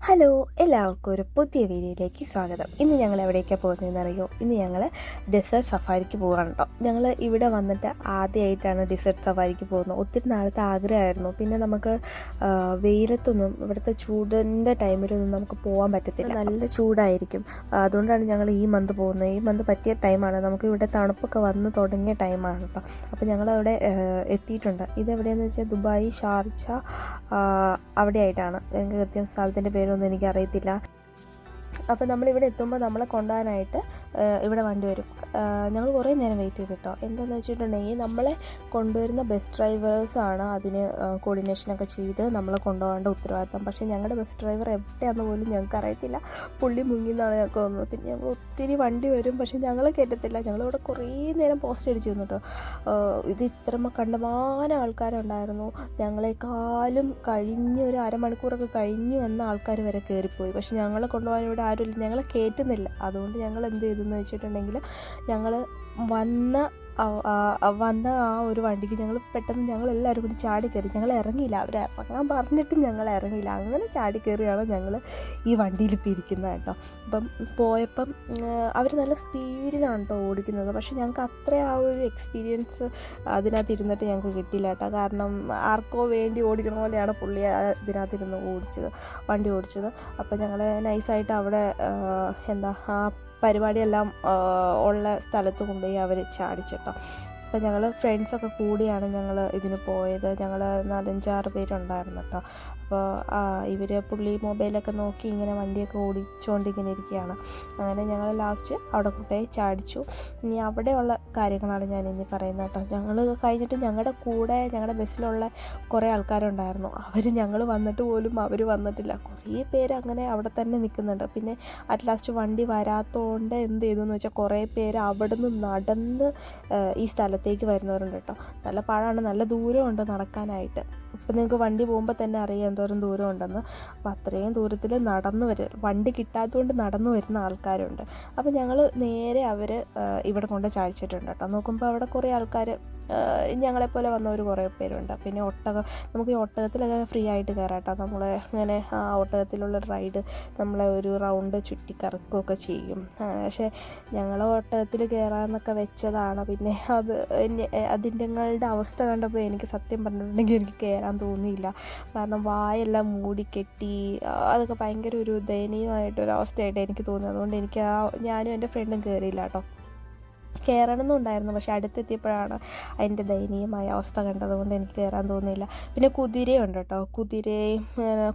Hello, എല്ലാവർക്കും ഒരു പുതിയ വീഡിയോയിലേക്ക് സ്വാഗതം. ഇന്ന് ഞങ്ങൾ എവിടേക്കാണ് പോകുന്നതെന്ന് അറിയോ? ഇന്ന് ഞങ്ങൾ ഡെസേർട്ട് സഫാരിക്ക് പോകാണ് കേട്ടോ. ഞങ്ങൾ ഇവിടെ വന്നിട്ട് ആദ്യമായിട്ടാണ് ഡെസേർട്ട് സഫാരിക്ക് പോകുന്നത്. ഒത്തിരി നാളത്തെ ആഗ്രഹമായിരുന്നു. പിന്നെ നമുക്ക് വെയിലത്തൊന്നും ഇവിടുത്തെ ചൂടിൻ്റെ ടൈമിലൊന്നും നമുക്ക് പോകാൻ പറ്റത്തില്ല, നല്ല ചൂടായിരിക്കും. അതുകൊണ്ടാണ് ഞങ്ങൾ ഈ മന്ത് പോകുന്നത്. ഈ മന്ത് പറ്റിയ ടൈമാണ്, നമുക്ക് ഇവിടെ തണുപ്പൊക്കെ വന്ന് തുടങ്ങിയ ടൈമാണ് കേട്ടോ. അപ്പോൾ ഞങ്ങളവിടെ എത്തിയിട്ടുണ്ട്. ഇതെവിടെയെന്ന് വെച്ചാൽ ദുബായ്, ഷാർജ അവിടെ ആയിട്ടാണ്. എനിക്ക് കൃത്യം സ്ഥലത്തിൻ്റെ പേരൊന്നും എനിക്കറിയത്തില്ല. അപ്പോൾ നമ്മളിവിടെ എത്തുമ്പോൾ നമ്മളെ കൊണ്ടുപോകാനായിട്ട് ഇവിടെ വണ്ടി വരും. ഞങ്ങൾ കുറേ നേരം വെയിറ്റ് ചെയ്തിട്ടോ. എന്താണെന്ന് വെച്ചിട്ടുണ്ടെങ്കിൽ നമ്മളെ കൊണ്ടുവരുന്ന ബസ് ഡ്രൈവേഴ്സാണ് അതിന് കോർഡിനേഷനൊക്കെ ചെയ്ത് നമ്മളെ കൊണ്ടുപോകേണ്ട ഉത്തരവാദിത്തം. പക്ഷേ ഞങ്ങളുടെ ബസ് ഡ്രൈവർ എവിടെയാണെന്ന് പോലും ഞങ്ങൾക്ക് അറിയത്തില്ല. പുള്ളി മുങ്ങിന്നാണ് ഞങ്ങൾക്ക് തോന്നുന്നത്. പിന്നെ ഞങ്ങൾ ഒത്തിരി വണ്ടി വരും, പക്ഷേ ഞങ്ങളെ കയറ്റത്തില്ല. ഞങ്ങളിവിടെ കുറേ നേരം പോസ്റ്റ് അടിച്ച് നിന്നു കേട്ടോ. ഇത് കണ്ടമാനം ആൾക്കാരുണ്ടായിരുന്നു. ഞങ്ങളെക്കാളും കഴിഞ്ഞ് ഒരു അരമണിക്കൂറൊക്കെ കഴിഞ്ഞ് വന്ന ആൾക്കാർ വരെ കയറിപ്പോയി. പക്ഷെ ഞങ്ങളെ കൊണ്ടുപോകാൻ ഇവിടെ ആരുമില്ല, ഞങ്ങളെ കയറ്റുന്നില്ല. അതുകൊണ്ട് ഞങ്ങൾ എന്ത് ചെയ്തെന്ന് വെച്ചിട്ടുണ്ടെങ്കിൽ ഞങ്ങൾ വന്ന ആ ഒരു വണ്ടിക്ക് ഞങ്ങൾ എല്ലാവരും കൂടി ചാടി കയറി. ഞങ്ങൾ ഇറങ്ങിയില്ല, അവർ ഇറങ്ങാൻ പറഞ്ഞിട്ടും ഞങ്ങൾ ഇറങ്ങിയില്ല. അങ്ങനെ ചാടി കയറിയാണ് ഞങ്ങൾ ഈ വണ്ടിയിൽ ഇപ്പോൾ ഇരിക്കുന്നത് കേട്ടോ. അപ്പം പോയപ്പം അവർ നല്ല സ്പീഡിലാണ് കേട്ടോ ഓടിക്കുന്നത്. പക്ഷേ ഞങ്ങൾക്ക് അത്ര ആ ഒരു എക്സ്പീരിയൻസ് അതിനകത്ത് ഇരുന്നിട്ട് ഞങ്ങൾക്ക് കിട്ടിയില്ല കേട്ടോ. കാരണം ആർക്കോ വേണ്ടി ഓടിക്കണ പോലെയാണ് പുള്ളി ഇതിനകത്തിരുന്ന് വണ്ടി ഓടിച്ചത്. അപ്പോൾ ഞങ്ങൾ നൈസായിട്ട് അവിടെ ആ പരിപാടിയെല്ലാം ഉള്ള സ്ഥലത്ത് കൊണ്ടുപോയി അവർ ചാടിച്ചിട്ടോ. അപ്പോൾ ഞങ്ങൾ ഫ്രണ്ട്സൊക്കെ കൂടിയാണ് ഞങ്ങൾ ഇതിന് പോയത്. ഞങ്ങൾ 4-5-6 പേരുണ്ടായിരുന്നു കേട്ടോ. അപ്പോൾ പുള്ളി മൊബൈലൊക്കെ നോക്കി ഇങ്ങനെ വണ്ടിയൊക്കെ ഓടിച്ചുകൊണ്ടിങ്ങനെ ഇരിക്കുകയാണ്. അങ്ങനെ ഞങ്ങൾ ലാസ്റ്റ് അവിടെ കൊണ്ടുപോയി ചാടിച്ചു. ഇനി അവിടെയുള്ള കാര്യങ്ങളാണ് ഞാൻ ഇനി പറയുന്നത് കേട്ടോ. ഞങ്ങൾ കഴിഞ്ഞിട്ട് ഞങ്ങളുടെ ബസ്സിലുള്ള കുറേ ആൾക്കാരുണ്ടായിരുന്നു. ഞങ്ങൾ വന്നിട്ട് പോലും അവർ വന്നിട്ടില്ല. കുറേ പേര് അങ്ങനെ അവിടെ തന്നെ നിൽക്കുന്നുണ്ട്. പിന്നെ അറ്റ് ലാസ്റ്റ് വണ്ടി വരാത്തതുകൊണ്ട് എന്ത് ചെയ്തു എന്ന് വെച്ചാൽ കുറേ പേര് അവിടെ നിന്ന് നടന്ന് ഈ സ്ഥലത്തേക്ക് വരുന്നവരുണ്ട് കേട്ടോ. നല്ല പാടാണ്, നല്ല ദൂരമുണ്ട് നടക്കാനായിട്ട്. ഇപ്പം നിങ്ങൾക്ക് വണ്ടി പോകുമ്പോൾ തന്നെ അറിയാം എന്തോരം ദൂരം ഉണ്ടെന്ന്. അപ്പോൾ അത്രയും ദൂരത്തിൽ വണ്ടി കിട്ടാത്തതുകൊണ്ട് നടന്നു വരുന്ന ആൾക്കാരുണ്ട്. അപ്പോൾ ഞങ്ങൾ നേരെ ഇവിടെ കൊണ്ട് ചായച്ചിട്ടുണ്ട് കേട്ടോ. നോക്കുമ്പോൾ അവിടെ കുറേ ആൾക്കാർ ഞങ്ങളെപ്പോലെ വന്നവർ കുറേ പേരുണ്ട്. പിന്നെ നമുക്ക് ഈ ഒട്ടകത്തിലൊക്കെ ഫ്രീ ആയിട്ട് കയറാം കേട്ടോ. നമ്മളെ ഇങ്ങനെ ആ ഒട്ടകത്തിലുള്ള റൈഡ് നമ്മളെ ഒരു റൗണ്ട് ചുറ്റിക്കറക്കുകയൊക്കെ ചെയ്യും. പക്ഷേ ഞങ്ങൾ ഒട്ടകത്തിൽ കയറാമെന്നൊക്കെ വെച്ചതാണ്. പിന്നെ അതിൻ്റെ അവസ്ഥ കണ്ടപ്പോൾ എനിക്ക് സത്യം പറഞ്ഞിട്ടുണ്ടെങ്കിൽ എനിക്ക് കയറാൻ തോന്നിയില്ല. കാരണം വായെല്ലാം മൂടിക്കെട്ടി അതൊക്കെ ഭയങ്കര ഒരു ദയനീയമായിട്ടൊരവസ്ഥയായിട്ട് എനിക്ക് തോന്നി. അതുകൊണ്ട് ഞാനും എൻ്റെ ഫ്രണ്ടും കയറിയില്ല കേട്ടോ. കയറണമെന്നുണ്ടായിരുന്നു, പക്ഷെ അടുത്തെത്തിയപ്പോഴാണ് അതിൻ്റെ ദയനീയമായ അവസ്ഥ കണ്ടതുകൊണ്ട് എനിക്ക് കയറാൻ തോന്നിയില്ല. പിന്നെ കുതിരയുണ്ട് കേട്ടോ.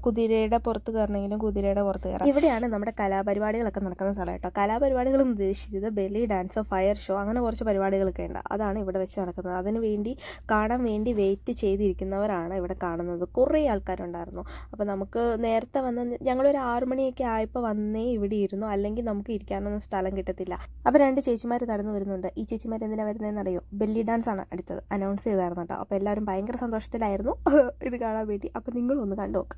കുതിരയുടെ പുറത്ത് കയറണമെങ്കിലും കുതിരയുടെ പുറത്ത് കയറാം. ഇവിടെയാണ് നമ്മുടെ കലാപരിപാടികളൊക്കെ നടക്കുന്ന സ്ഥലം കേട്ടോ. കലാപരിപാടികൾ ഉദ്ദേശിച്ചത് ബെല്ലി ഡാൻസ്, ഫയർ ഷോ, അങ്ങനെ കുറച്ച് പരിപാടികളൊക്കെ ഉണ്ട്. അതാണ് ഇവിടെ വെച്ച് നടക്കുന്നത്. കാണാൻ വേണ്ടി വെയിറ്റ് ചെയ്തിരിക്കുന്നവരാണ് ഇവിടെ കാണുന്നത്. കുറേ ആൾക്കാരുണ്ടായിരുന്നു. അപ്പോൾ നമുക്ക് നേരത്തെ ഞങ്ങളൊരു 6 മണിയൊക്കെ ആയപ്പോൾ വന്നേ ഇവിടെ ഇരുന്നു, അല്ലെങ്കിൽ നമുക്ക് ഇരിക്കാനൊന്നും സ്ഥലം കിട്ടത്തില്ല. അപ്പോൾ 2 ചേച്ചിമാർ നടന്നു വരുന്നുണ്ട്. ഈ ചേച്ചിമാർ എന്തിനാണ് വരുന്നതെന്ന് അറിയോ? ബെല്ലി ഡാൻസ് ആണ് അടുത്തത് അനൗൺസ് ചെയ്തായിരുന്നു കേട്ടോ. അപ്പോൾ എല്ലാവരും ഭയങ്കര സന്തോഷത്തിലായിരുന്നു ഇത് കാണാൻ വേണ്ടി. അപ്പോൾ നിങ്ങളും ഒന്ന് കണ്ടു നോക്ക്.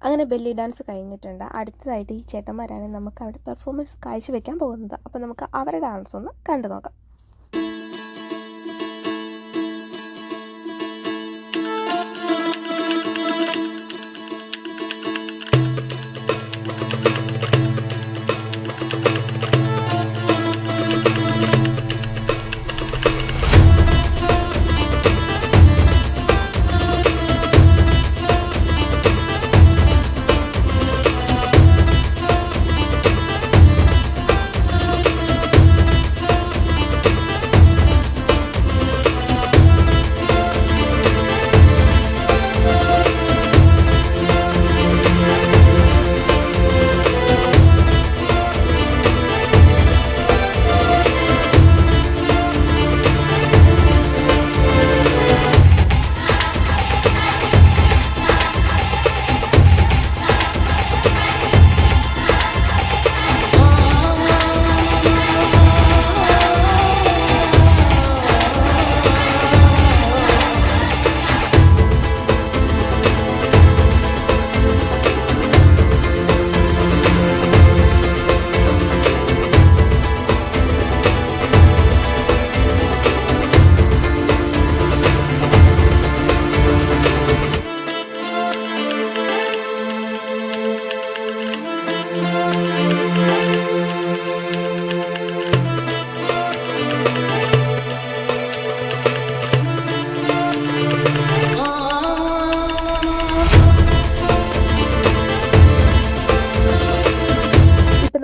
അങ്ങനെ ബെല്ലി ഡാൻസ് കഴിഞ്ഞിട്ടുണ്ട്. അടുത്തതായിട്ട് ഈ ചേട്ടന്മാരാണ് നമുക്ക് അവിടെ പെർഫോമൻസ് കാഴ്ചവെക്കാൻ പോകുന്നത്. അപ്പോൾ നമുക്ക് അവരുടെ ഡാൻസ് ഒന്ന് കണ്ടു നോക്കാം.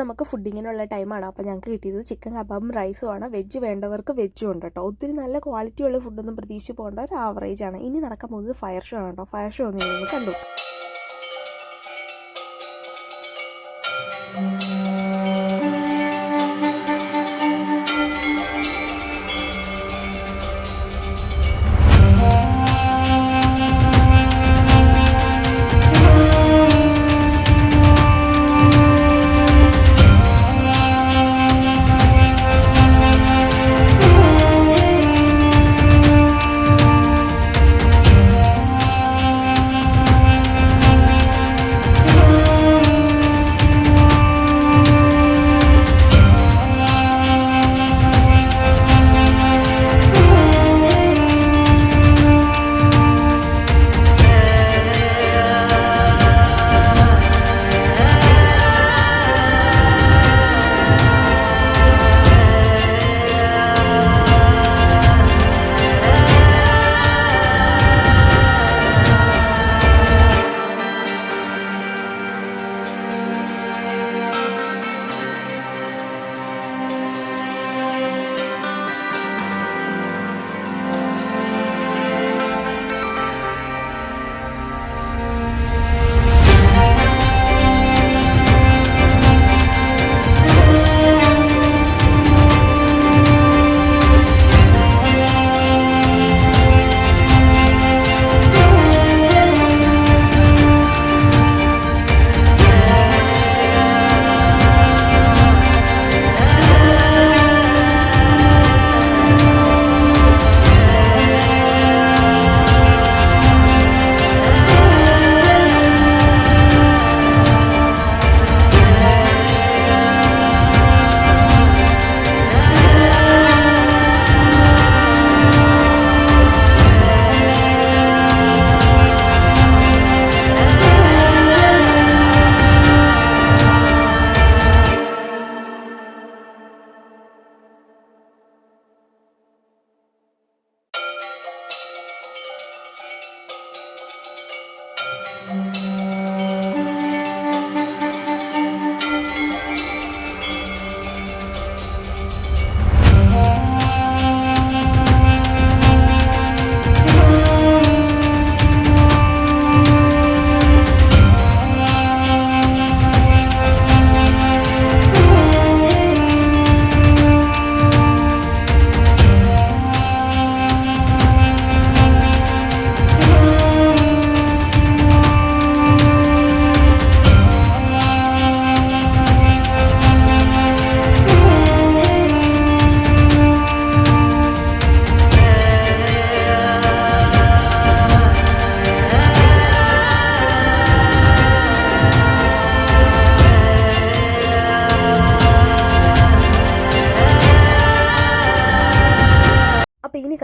നമുക്ക് ഫുഡിങ്ങിനുള്ള ടൈമാണ്. അപ്പോൾ ഞങ്ങൾക്ക് കിട്ടിയത് ചിക്കൻ കബാബും റൈസും ആണ്. വെജ് വേണ്ടവർക്ക് വെജും ഉണ്ട് കേട്ടോ. ഒത്തിരി നല്ല ക്വാളിറ്റിയുള്ള ഫുഡൊന്നും പ്രതീക്ഷിച്ച് പോകേണ്ട ഒരു ആവറേജാണ്. ഇനി നടക്കാൻ പോകുന്നത് ഫയർ ഷോ ആണ് കേട്ടോ. ഫയർ ഷോ ഒന്ന് നിങ്ങൾ കണ്ടു.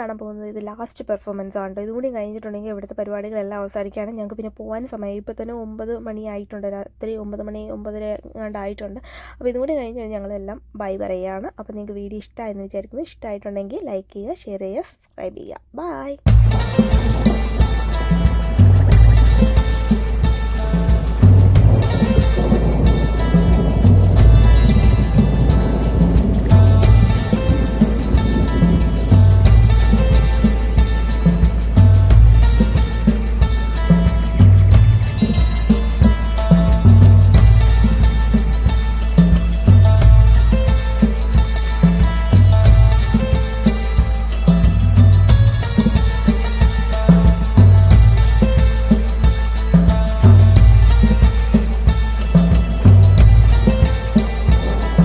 കാണാൻ പോകുന്നത് ഇത് ലാസ്റ്റ് പെർഫോമൻസ് ആണ് കേട്ടോ. ഇതുകൂടി കഴിഞ്ഞിട്ടുണ്ടെങ്കിൽ ഇവിടുത്തെ പരിപാടികളെല്ലാം അവസാനിക്കുകയാണ്. ഞങ്ങൾക്ക് പിന്നെ പോകാൻ സമയം ഇപ്പോൾ തന്നെ 9 മണി ആയിട്ടുണ്ട്. രാത്രി 9 മണി 9:30 എങ്ങാണ്ടായിട്ടുണ്ട്. അപ്പോൾ ഇതുകൂടി കഴിഞ്ഞ് ഞങ്ങളെല്ലാം ബൈ പറയുകയാണ്. അപ്പോൾ നിങ്ങൾക്ക് വീഡിയോ ഇഷ്ടമായെന്ന് വിചാരിക്കുന്നു. ഇഷ്ടമായിട്ടുണ്ടെങ്കിൽ ലൈക്ക് ചെയ്യുക, ഷെയർ ചെയ്യുക, സബ്സ്ക്രൈബ് ചെയ്യുക. ബൈ.